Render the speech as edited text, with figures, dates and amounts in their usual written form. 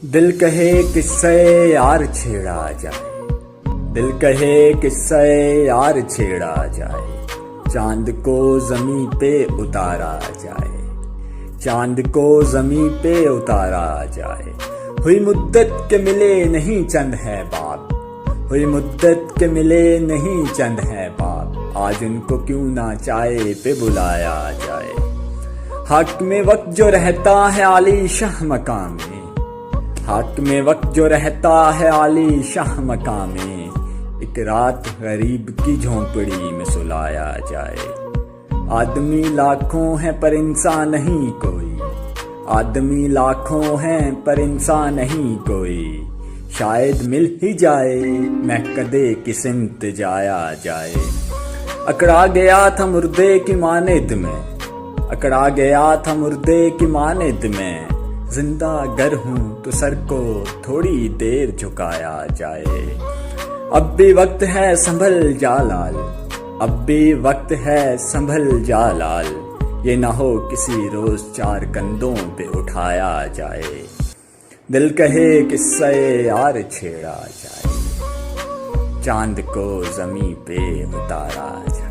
دل کہے کس سے یار چھیڑا جائے، دل کہے کس سے یار چھیڑا جائے، چاند کو زمیں پہ اتارا جائے، چاند کو زمیں پہ اتارا جائے۔ ہوئی مدت کے ملے نہیں چند ہے باب، ہوئی مدت کے ملے نہیں چند ہے باب، آج ان کو کیوں نہ چائے پہ بلایا جائے۔ حاکم وقت جو رہتا ہے عالی شاہ مقام میں، حاکم وقت جو رہتا ہے عالی شاہ مقام میں، ایک رات غریب کی جھونپڑی میں سلایا جائے۔ آدمی لاکھوں ہیں پر انسان نہیں کوئی، آدمی لاکھوں ہیں پر انسان نہیں کوئی، شاید مل ہی جائے میں کدے کی سمت جایا جائے۔ اکڑا گیا تھا مردے کی مانند میں، اکڑا گیا تھا مردے کی مانند میں، زندہ گر ہوں تو سر کو تھوڑی دیر جھکایا جائے۔ اب بھی وقت ہے سنبھل جا لال، اب بھی وقت ہے سنبھل جا لال، یہ نہ ہو کسی روز چار کندھوں پہ اٹھایا جائے۔ دل کہے کس سے یار چھیڑا جائے، چاند کو زمیں پہ اتارا جائے۔